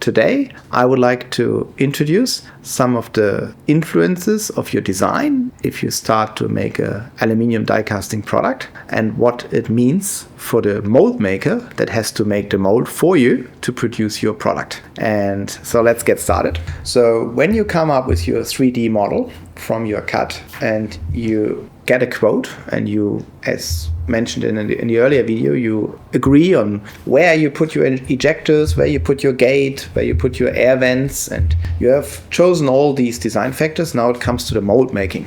today I would like to introduce some of the influences of your design if you start to make a aluminium die casting product, and what it means for the mold maker that has to make the mold for you to produce your product. And so let's get started. So when you come up with your 3D model from your cut and you get a quote, and you, as mentioned in the earlier video, you agree on where you put your ejectors, where you put your gate, where you put your air vents, and you have chosen all these design factors. Now it comes to the mold making.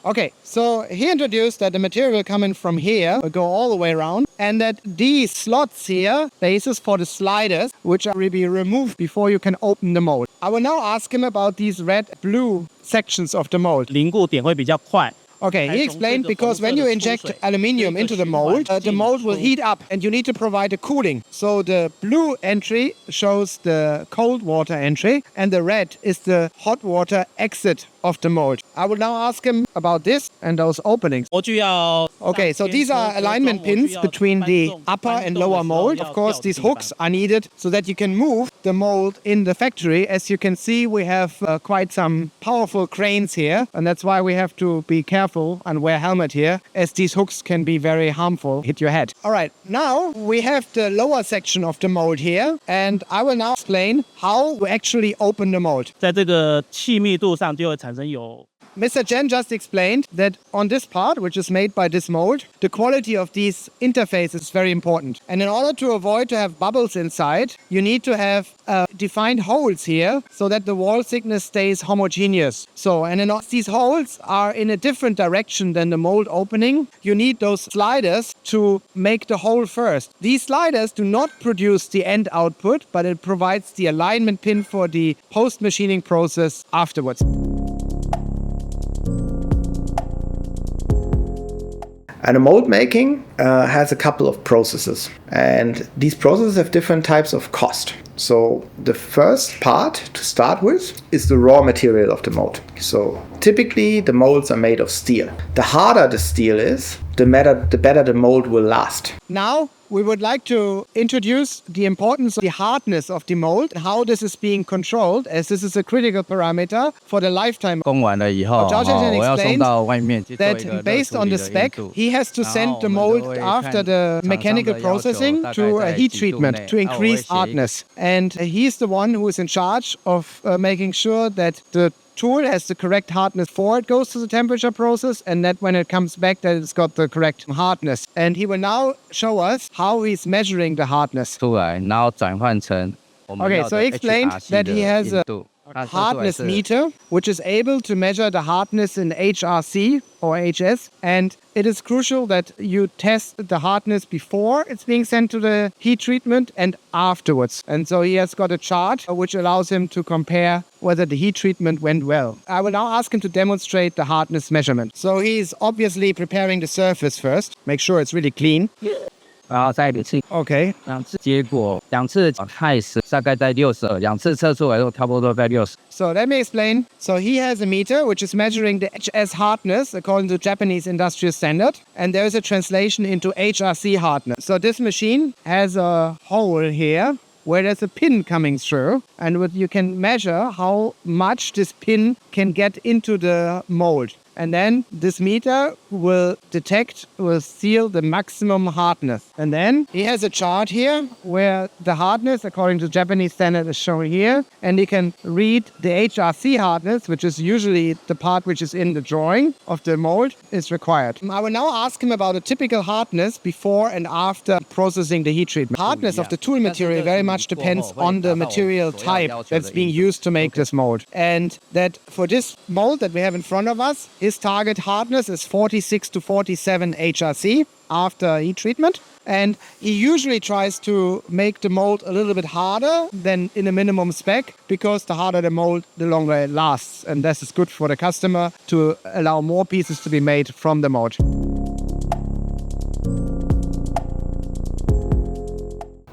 Okay, so he introduced that the material will come in from here, will go all the way around, and that these slots here, bases for the sliders, which will be removed before you can open the mold. I will now ask him about these red-blue sections of the mold. 凝固点会比较快。 Okay, he explained because when you inject aluminium into the mold will heat up and you need to provide a cooling. So the blue entry shows the cold water entry and the red is the hot water exit of the mold. I will now ask him about this and those openings. Okay, so these are alignment pins between the upper and lower mold. Of course, these hooks are needed so that you can move the mold in the factory. As you can see, we have quite some powerful cranes here, and that's why we have to be careful and wear a helmet here, as these hooks can be very harmful, hit your head. All right, now we have the lower section of the mold here, and I will now explain how we actually open the mold. 在这个气密度上就会产生有 Mr. Chen just explained that on this part, which is made by this mold, the quality of these interfaces is very important. And in order to avoid to have bubbles inside, you need to have defined holes here so that the wall thickness stays homogeneous. So, and then these holes are in a different direction than the mold opening. You need those sliders to make the hole first. These sliders do not produce the end output, but it provides the alignment pin for the post-machining process afterwards. And the mold making has a couple of processes, and these processes have different types of cost. So the first part to start with is the raw material of the mold. So typically the molds are made of steel. The harder the steel is, the better the mold will last. Now we would like to introduce the importance of the hardness of the mold and how this is being controlled, as this is a critical parameter for the lifetime. 工完了以后，我要送到外面去做一个 That based on the spec, he has to send the mold after the mechanical processing to a heat treatment to increase hardness. And he's the one who is in charge of making sure that the tool has the correct hardness before it goes to the temperature process, and that when it comes back that it's got the correct hardness. And he will now show us how he's measuring the hardness. 出来，然后转换成我们要 Okay, so 的 he explained HRC that he has 的 a 硬度。 hardness meter, which is able to measure the hardness in HRC or HS, and it is crucial that you test the hardness before it's being sent to the heat treatment and afterwards. And so he has got a chart which allows him to compare whether the heat treatment went well. I will now ask him to demonstrate the hardness measurement. So he's obviously preparing the surface first, make sure it's really clean. 然后再一次 Okay. 两次，结果两次开始大概在62，两次测出来都差不多在60。 So let me explain. So he has a meter which is measuring the HS hardness according to Japanese industrial standard, and there is a translation into HRC hardness. So this machine has a hole here where there's a pin coming through, and you can measure how much this pin can get into the mold. And then this meter will seal the maximum hardness. And then he has a chart here where the hardness, according to Japanese standard, is shown here. And he can read the HRC hardness, which is usually the part which is in the drawing of the mold, is required. I will now ask him about a typical hardness before and after processing the heat treatment. Hardness of the tool material very much depends on the material type that's being used to make this mold. And that for this mold that we have in front of us, his target hardness is 46 to 47 HRC after heat treatment. And he usually tries to make the mold a little bit harder than in a minimum spec, because the harder the mold, the longer it lasts. And this is good for the customer to allow more pieces to be made from the mold.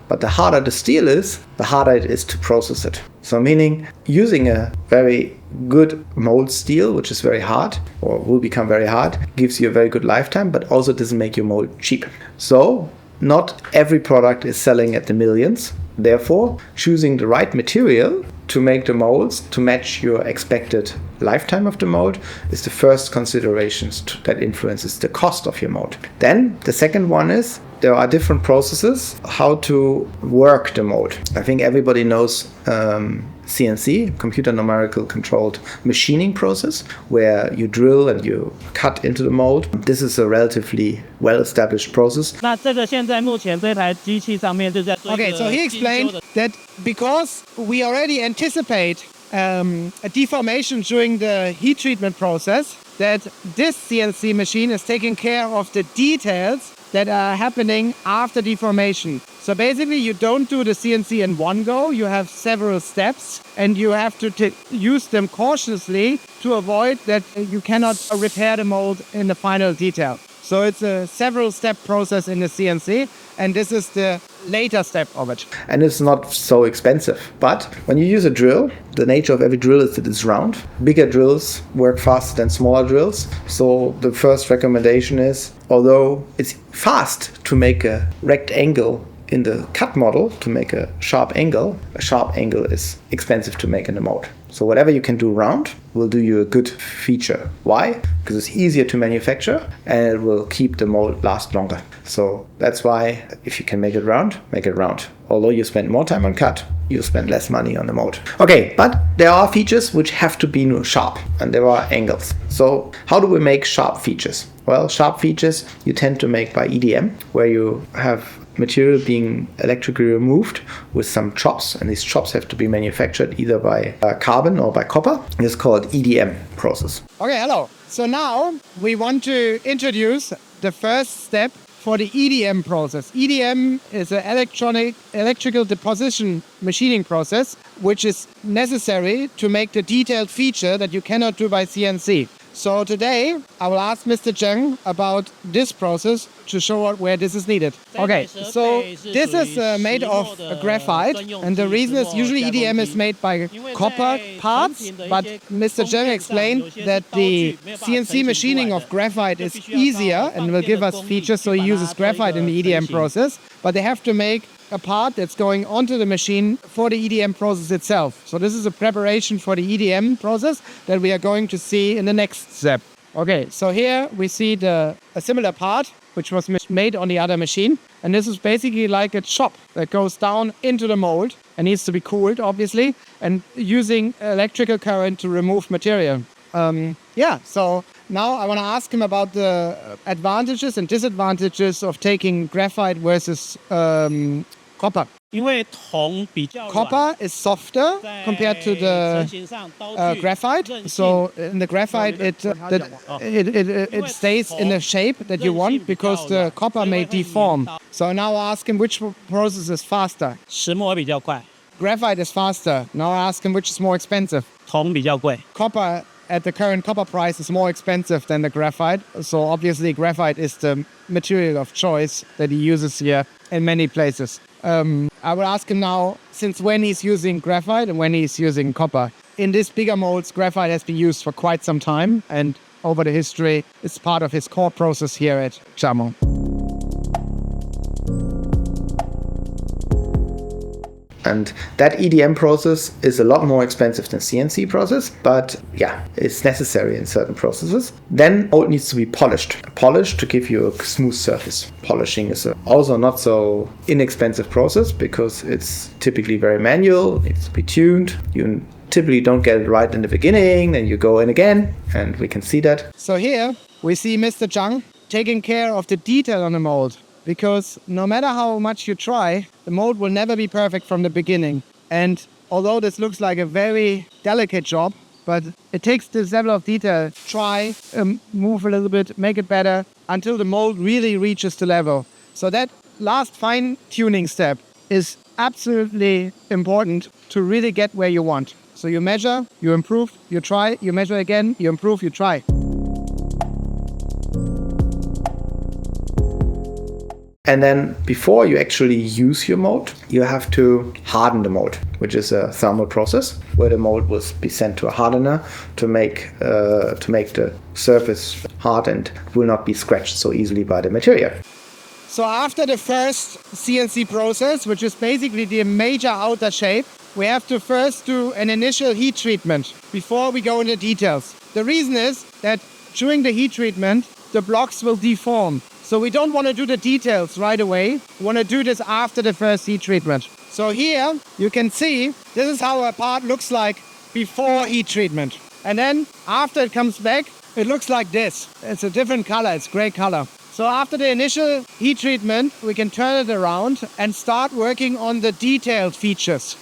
But the harder the steel is, the harder it is to process it. So meaning using a very good mold steel, which is very hard or will become very hard, gives you a very good lifetime, but also doesn't make your mold cheap. So not every product is selling at the millions. Therefore, choosing the right material to make the molds to match your expected lifetime of the mold is the first considerations that influences the cost of your mold. Then the second one is there are different processes how to work the mold. I think everybody knows CNC, computer numerical controlled machining process, where you drill and you cut into the mold. This is a relatively well-established process. Okay, so he explained that because we already anticipate a deformation during the heat treatment process, that this CNC machine is taking care of the details that are happening after deformation. So basically you don't do the CNC in one go, you have several steps and you have to use them cautiously to avoid that you cannot repair the mold in the final detail. So it's a several step process in the CNC, and this is the later step of it. And it's not so expensive. But when you use a drill, the nature of every drill is that it's round. Bigger drills work faster than smaller drills. So the first recommendation is, although it's fast to make a rectangle in the cut model, to make a sharp angle is expensive to make in the mold. So whatever you can do round will do you a good feature. Why? Because it's easier to manufacture and it will keep the mold last longer. So that's why if you can make it round, make it round. Although you spend more time on cut, you spend less money on the mold. Okay, but there are features which have to be sharp and there are angles. So how do we make sharp features? Well, sharp features you tend to make by EDM, where you have material being electrically removed with some chops, and these chops have to be manufactured either by carbon or by copper. It's called EDM process. Okay, hello. So now we want to introduce the first step for the EDM process. EDM is an electrical deposition machining process, which is necessary to make the detailed feature that you cannot do by CNC. So today I will ask Mr. Zheng about this process to show where this is needed. Okay, so this is made of graphite, and the reason is usually EDM is made by copper parts, but Mr. Zheng explained that the CNC machining of graphite is easier and will give us features, so he uses graphite in the EDM process, but they have to make a part that's going onto the machine for the EDM process itself. So this is a preparation for the EDM process that we are going to see in the next step. Okay, so here we see a similar part which was made on the other machine, and this is basically like a chop that goes down into the mold and needs to be cooled, obviously, and using electrical current to remove material. So now I want to ask him about the advantages and disadvantages of taking graphite versus copper. Copper is softer compared to the graphite. So in the graphite, it stays in the shape that you want because the copper may deform. So now I ask him which process is faster. Graphite is faster. Now I ask him which is more expensive. Copper at the current copper price is more expensive than the graphite. So obviously graphite is the material of choice that he uses here in many places. I will ask him now, since when he's using graphite and when he's using copper. In these bigger molds, graphite has been used for quite some time, and over the history, it's part of his core process here at Chamo. And that EDM process is a lot more expensive than CNC process, but yeah, it's necessary in certain processes. Then mold needs to be polished to give you a smooth surface. Polishing is also not so inexpensive process because it's typically very manual, needs to be tuned. You typically don't get it right in the beginning, then you go in again, and we can see that. So here we see Mr. Zhang taking care of the detail on the mold. Because no matter how much you try, the mold will never be perfect from the beginning. And although this looks like a very delicate job, but it takes this level of detail. Try, move a little bit, make it better until the mold really reaches the level. So that last fine-tuning step is absolutely important to really get where you want. So you measure, you improve, you try, you measure again, you improve, you try. And then before you actually use your mold, you have to harden the mold, which is a thermal process where the mold will be sent to a hardener to make the surface hard and will not be scratched so easily by the material. So after the first CNC process, which is basically the major outer shape, we have to first do an initial heat treatment before we go into details. The reason is that during the heat treatment, the blocks will deform. So we don't want to do the details right away. We want to do this after the first heat treatment. So here you can see this is how a part looks like before heat treatment. And then after it comes back, it looks like this. It's a different color, it's gray color. So after the initial heat treatment, we can turn it around and start working on the detailed features.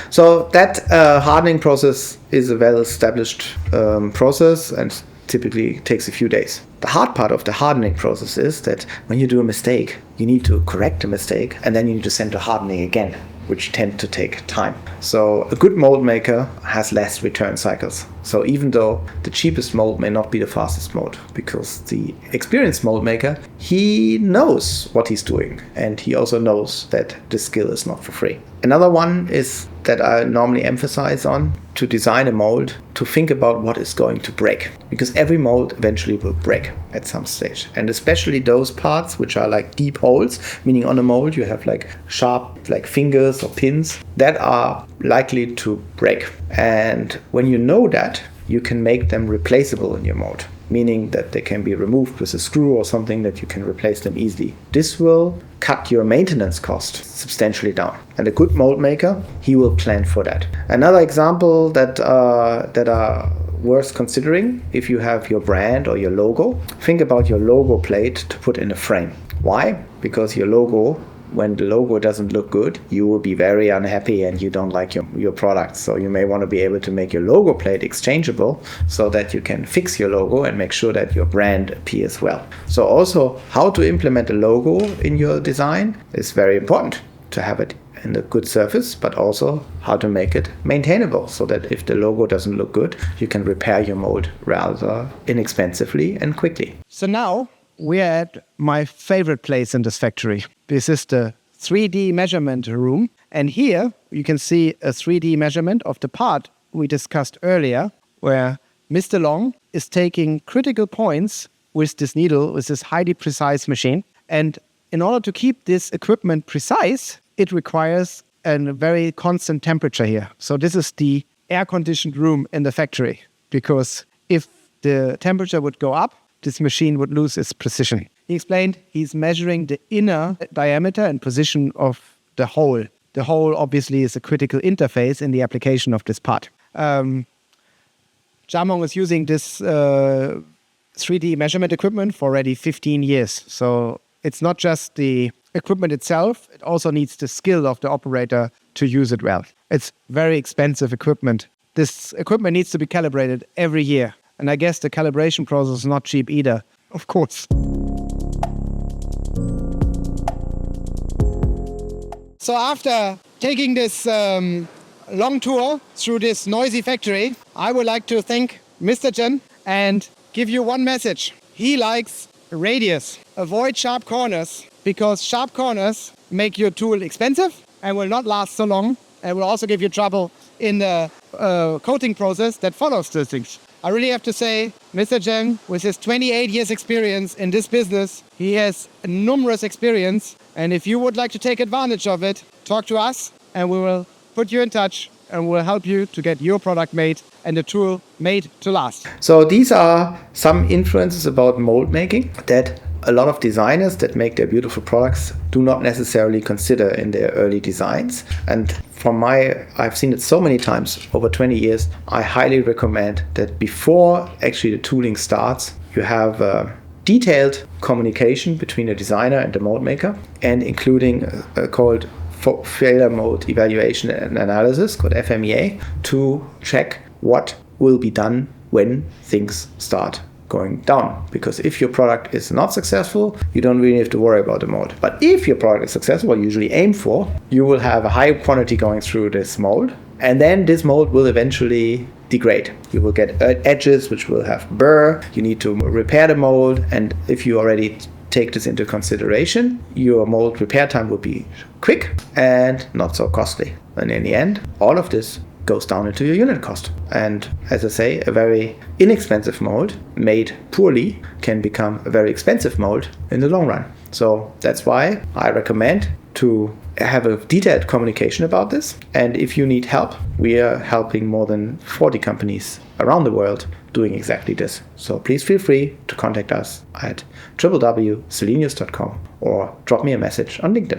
So that hardening process is a well-established process and typically takes a few days. The hard part of the hardening process is that when you do a mistake, you need to correct the mistake and then you need to send to hardening again, which tend to take time. So a good mold maker has less return cycles. So even though the cheapest mold may not be the fastest mold, because the experienced mold maker, he knows what he's doing and he also knows that the skill is not for free. Another one is that I normally emphasize on to design a mold, to think about what is going to break, because every mold eventually will break at some stage, and especially those parts which are like deep holes, meaning on a mold you have like sharp like fingers or pins that are likely to break. And when you know that, you can make them replaceable in your mold, meaning that they can be removed with a screw or something that you can replace them easily. This will cut your maintenance cost substantially down. And a good mold maker, he will plan for that. Another example that are worth considering, if you have your brand or your logo, think about your logo plate to put in a frame. Why? Because your logo, when the logo doesn't look good, you will be very unhappy and you don't like your product. So you may want to be able to make your logo plate exchangeable so that you can fix your logo and make sure that your brand appears well. So also how to implement a logo in your design is very important, to have it in a good surface, but also how to make it maintainable so that if the logo doesn't look good, you can repair your mold rather inexpensively and quickly. So now we're at my favorite place in this factory. This is the 3D measurement room. And here you can see a 3D measurement of the part we discussed earlier, where Mr. Long is taking critical points with this needle, with this highly precise machine. And in order to keep this equipment precise, it requires a very constant temperature here. So this is the air-conditioned room in the factory, because if the temperature would go up, this machine would lose its precision. He explained he's measuring the inner diameter and position of the hole. The hole obviously is a critical interface in the application of this part. Jamong is using this 3D measurement equipment for already 15 years. So it's not just the equipment itself, it also needs the skill of the operator to use it well. It's very expensive equipment. This equipment needs to be calibrated every year. And I guess the calibration process is not cheap either, of course. So after taking this long tour through this noisy factory, I would like to thank Mr. Chen and give you one message. He likes radius. Avoid sharp corners, because sharp corners make your tool expensive and will not last so long, and will also give you trouble in the coating process that follows those things. I really have to say, Mr. Zheng, with his 28 years experience in this business, he has numerous experience. And if you would like to take advantage of it, talk to us and we will put you in touch and we'll help you to get your product made and the tool made to last. So these are some influences about mold making that a lot of designers that make their beautiful products do not necessarily consider in their early designs. And I've seen it so many times over 20 years, I highly recommend that before actually the tooling starts, you have detailed communication between the designer and the mold maker, and including called failure mode evaluation and analysis, called FMEA, to check what will be done when things start going down. Because if your product is not successful, you don't really have to worry about the mold. But if your product is successful, what you usually aim for, you will have a high quantity going through this mold, and then this mold will eventually degrade. You will get edges which will have burr. You need to repair the mold, and if you already take this into consideration, your mold repair time will be quick and not so costly. And in the end, all of this goes down into your unit cost. And as I say, a very inexpensive mold made poorly can become a very expensive mold in the long run. So that's why I recommend to have a detailed communication about this. And if you need help, we are helping more than 40 companies around the world doing exactly this. So please feel free to contact us at www.selenius.com or drop me a message on LinkedIn.